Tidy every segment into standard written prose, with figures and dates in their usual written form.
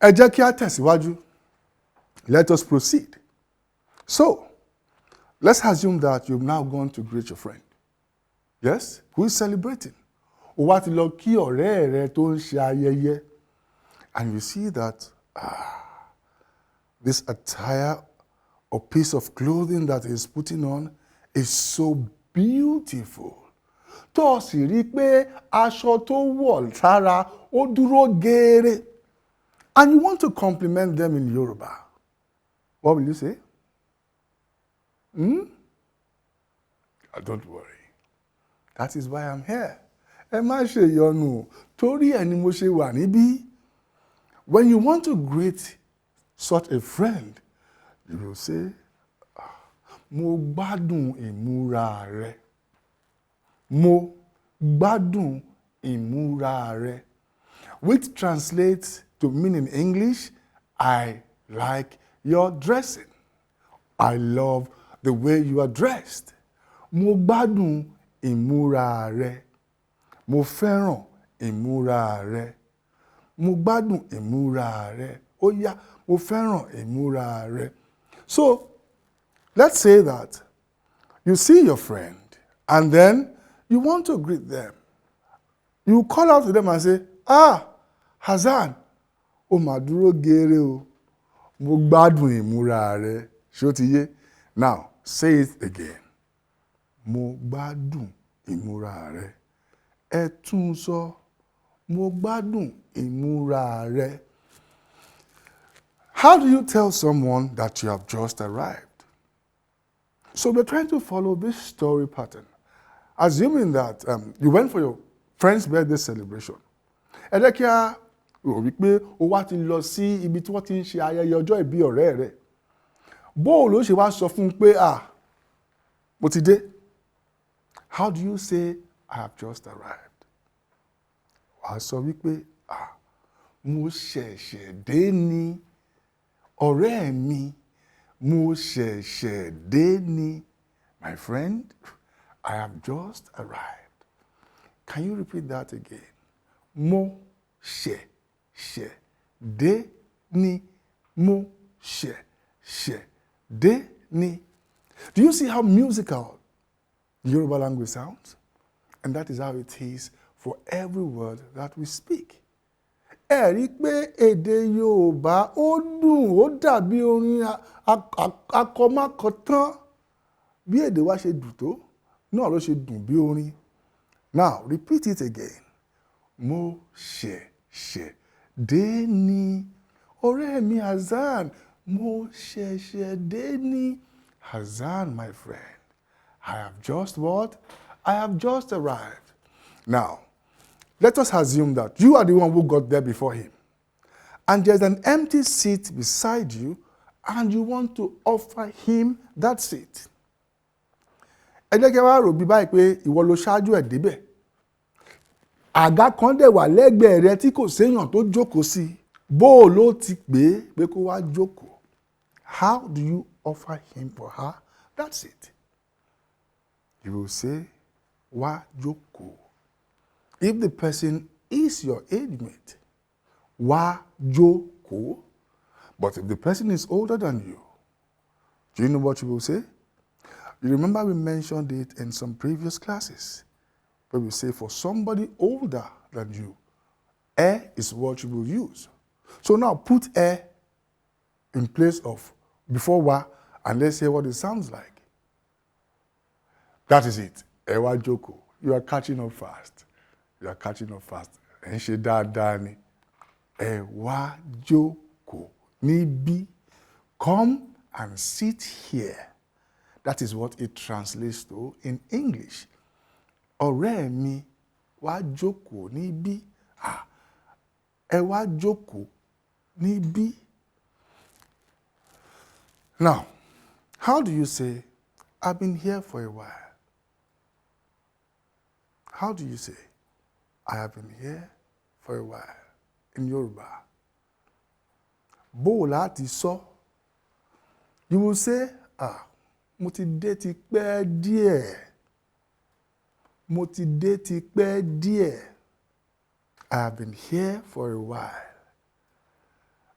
Ẹ jẹ́ kí a tẹ̀síwájú. Let us proceed. So, let's assume that you've now gone to greet your friend. Yes? Who is celebrating? O wá ti lọ kí ọ̀rẹ́ rẹ tó ń ṣe ayẹyẹ. And you see that this attire or piece of clothing that he's putting on is so beautiful. Tó o sì rí pé aṣọ tó wọ̀ sára ó dúró geere. And you want to compliment them in Yoruba. What will you say? Don't worry. That is why I'm here. Ẹ má ṣe yọnu, torí ẹ̀ ni mo ṣe wà níbí. When you want to greet such a friend, you will say, mo gbádùn ìmúra rẹ. Mo gbádùn ìmúra rẹ. Which translates to mean in English, I like your dressing. I love the way you are dressed. Mo gbádùn ìmúra rẹ. Mo fẹ́ràn ìmúra rẹ. Mo gbádùn ìmúra rẹ. Ó yá, mo fẹ́ràn ìmúra rẹ. So, let's say that you see your friend and then you want to greet them. You call out to them and say, Hassan, o mà dúró geere o. Mo gbádùn ìmúra rẹ. Ṣó ti yé? Now, say it again. Mo gbádùn ìmúra rẹ. Ẹ tún sọ. Mo gbádùn ìmúra rẹ. How do you tell someone that you have just arrived? So we're trying to follow this story pattern. Assuming that you went for your friend's birthday celebration. Ẹ jẹ́ kí a rò wípé o wá ti lọ sí ibi tí wọ́n ti ń ṣe ayẹyẹ ọjọ́ ìbí ọ̀rẹ́ rẹ̀. Bó ló ṣe wá sọ fún un pé mo ti dé. How do you say, I have just arrived? Wàá sọ wípé mo ṣẹ̀ṣẹ̀ dé ni. Ọ̀rẹ́ mi, mo ṣẹ̀ṣẹ̀ dé ni. My friend, I have just arrived. Can you repeat that again? Mo ṣẹ̀ṣẹ̀ dé ni. Mo ṣẹ̀ṣẹ̀ dé ni. Do you see how musical the Yoruba language sounds? And that is how it is for every word that we speak. Ẹ rí pé èdè Yorùbá ó dùn, ó dàbí orin akọmákọtán. Bí èdè wa ṣe dùn tó, náà ló ṣe dùn bí orin. Now, repeat it again. Mo ṣẹ̀ṣẹ̀ dé ni. Ọ̀rẹ́ mi Hassan, mo ṣẹ̀ṣẹ̀ dé ni. Hassan, my friend, I have just what? I have just arrived. Now, let us assume that you are the one who got there before him. And there's an empty seat beside you, and you want to offer him that seat. Ẹ jẹ́ kí wá rò bí báyìí pé ìwọ ló ṣáájú ẹ̀ débẹ̀. Àga kan dẹ̀ wà lẹ́gbẹ̀ẹ́ rẹ tí kò séèyàn tó jókòó sí. Bó ló ti pé kó wá jókòó. How do you offer him or her that seat? You will say, wá jókòó. If the person is your age mate, wá jókòó. But if the person is older than you, do you know what you will say? You remember we mentioned it in some previous classes, where we say for somebody older than you, ẹ is what you will use. So now put ẹ in place of before wá, and let's hear what it sounds like. That is it. Ẹ wá jókòó. You are catching up fast. You are catching up fast. Ẹ ń ṣe dáadáa ni. Ẹ wá jókòó níbí. Come and sit here. That is what it translates to in English. Ọ̀rẹ́ mi, wá jókòó níbí. Ẹ wá jókòó níbí. Now, how do you say, I've been here for a while? How do you say, I have been here for a while in Yoruba? Bó láti sọ. You will say, mo ti dé ti pẹ́ díẹ̀. Mo ti dé ti pẹ́ díẹ̀. I have been here for a while.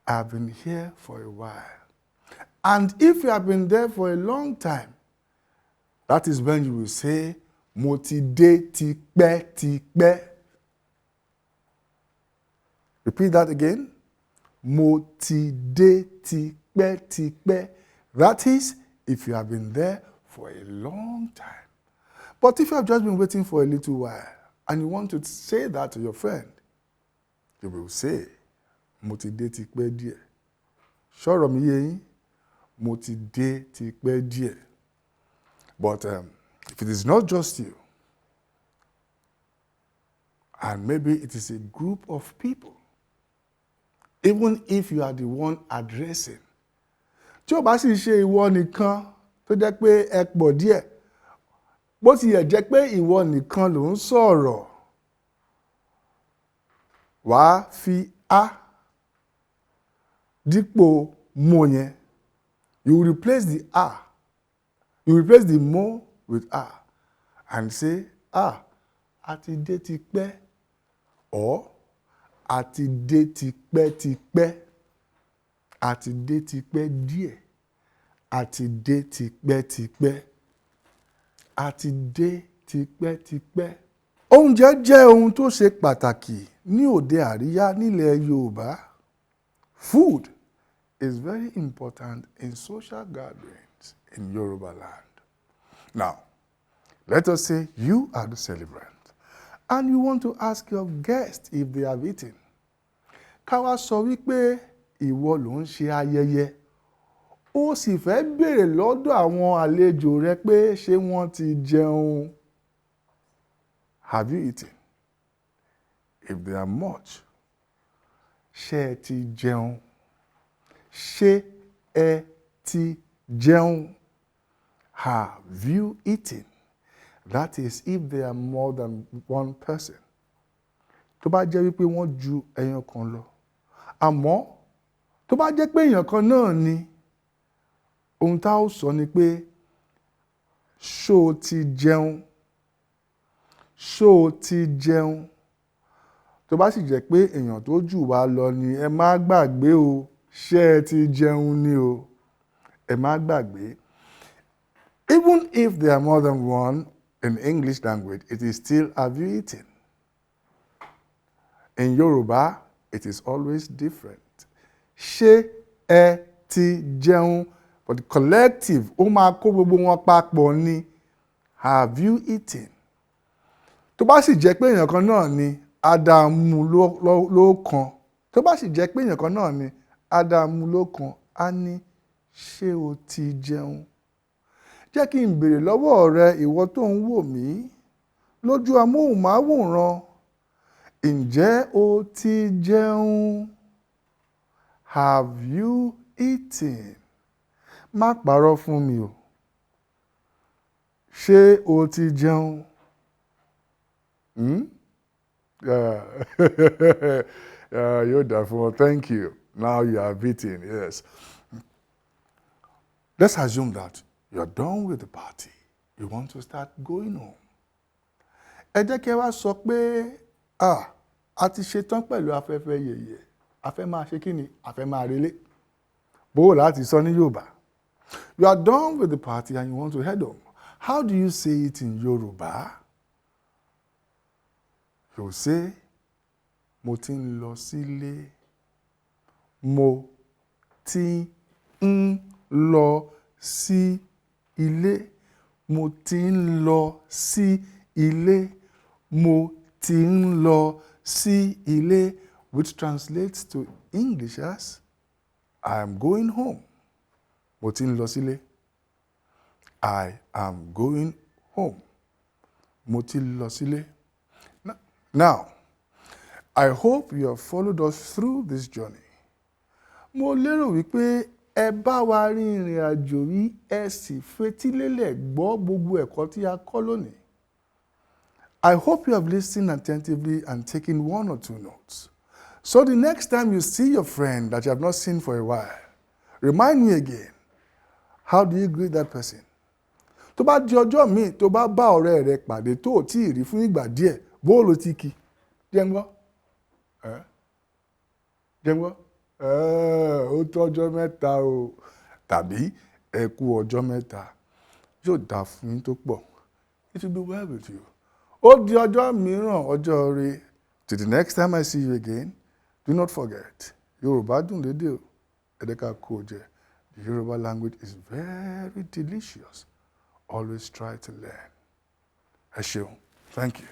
I've been here for a while. And if you have been there for a long time, that is when you will say, mo ti dé tipẹ́ tipẹ́. Repeat that again. Mo ti dé tipẹ́ tipẹ́. That is, if you have been there for a long time. But if you have just been waiting for a little while, and you want to say that to your friend, you will say, mo ti dé tipẹ́ díẹ̀. Ṣọ́rọ̀ mi yé yín? Mo ti dé tipẹ́ díẹ̀. But if it is not just you, and maybe it is a group of people, even if you are the one addressing, tí ó bá sì ṣe ìwọ nìkan tó jẹ́ pé ẹ pọ̀ díẹ̀, bó ti yẹ jẹ́ pé ìwọ nìkan ló ń sọ̀rọ̀, wàá fi a dípò mo yẹn. You will replace the a. You replace the mo with a and say, a ti dé tipẹ́, or a ti dé tipẹ́ tipẹ́, a ti dé tipẹ́ díẹ̀, a ti dé tipẹ́ tipẹ́, a ti dé tipẹ́ tipẹ́. Oúnjẹ jẹ́ ohun tó ṣe pàtàkì ní òde àríyá nílẹ̀ Yorùbá. Food is very important in social gatherings in Yoruba land. Now, let us say you are the celebrant and you want to ask your guests if they have eaten. Ká wá sọ wípé ìwọ ló ń ṣe ayẹyẹ, ó sì fẹ́ béèrè lọ́dọ̀ àwọn àlejò rẹ pé ṣé wọ́n ti jẹun. Have you eaten? If they are much, ṣé ẹ ti jẹun? Ṣé ẹ ti jẹun? Have you eaten? That is, if there are more than one person. Tó bá jẹ́ wípé wọ́n ju èèyàn kan lọ. Àmọ́, tó bá jẹ́ pé èèyàn kan náà ni, ohun tá ó sọ ni pé, ṣó ti jẹun? Ṣó ti jẹun? Tó bá sì jẹ́ pé èèyàn tó jù wá lọ ni, ẹ má gbàgbé o, ṣé ẹ ti jẹun ni o. Ẹ má gbàgbé. Even if there are more than one in English language, it is still, have you eaten? In Yoruba, it is always different. Ṣé ẹ ti jẹun? But the collective, ó máa kó gbogbo wọn papọ̀ ni. Have you eaten? Tó bá sì jẹ́ pé èèyàn kan náà ni, Ádámù ló kan. Tó bá sì jẹ́ pé èèyàn kan náà ni, Ádámù ló kan. Á ní, ṣé o ti jẹun? Jẹ́ kí n béèrè lọ́wọ́ rẹ, ìwọ tó ń wò mí lójú amóhùnmáwòrán. Ǹjẹ́ o ti jẹun? Have you eaten? Má parọ́ fún mi o. Ṣé o ti jẹun? Yóò dà fún ọ. Thank you. Now you have eaten, yes. Let's assume that you're done with the party. You want to start going home. Ẹ jẹ́ kí ẹ wá sọ pé, a ti ṣetán pẹ̀lú afẹ́fẹ́ yẹ̀yẹ̀. A fẹ́ máa ṣe kí ni? A fẹ́ máa relé. Bó láti sọ ní Yorùbá. You are done with the party and you want to head home. How do you say it in Yoruba? You say, mo ti ń lọ sílé. Mo ti ń lọ sí ilé. Mo ti ń lọ sí ilé. Mo ti ń lọ sí ilé, which translates to English as, I am going home. Mo ti ń lọ sílé. I am going home. Mo ti lọ sílé. Now, I hope you have followed us through this journey. Mo lérò wípé ẹ bá wa rin ìrìn àjò yìí, ẹ sì fetílélẹ̀ gbọ́ gbogbo ẹ̀kọ́ tí a kọ́ lónìí. I hope you have listened attentively and taken one or two notes. So the next time you see your friend that you have not seen for a while, remind me again, how do you greet that person? Tó bá di ọjọ́ míì tó bá bá ọ̀rẹ́ rẹ pàdé tó ò tí ì rí fún ìgbà díẹ̀, bó ló ti kí? Jẹ́ ń gbọ́? Jẹ́ ń gbọ́? Ó tó ọjọ́ mẹ́ta o, tàbí ẹ kú ọjọ́ mẹ́ta. Yóò dáa fún yín tó pọ̀. It will be well with you. Ó di ọjọ́ mìíràn, ọjọ́ ire. Till the next time I see you again, do not forget, Yoruba dùn lédè o, ẹ jẹ́ ká kó o jẹ. The Yoruba language is very delicious. Always try to learn. Ẹ ṣeun. Thank you.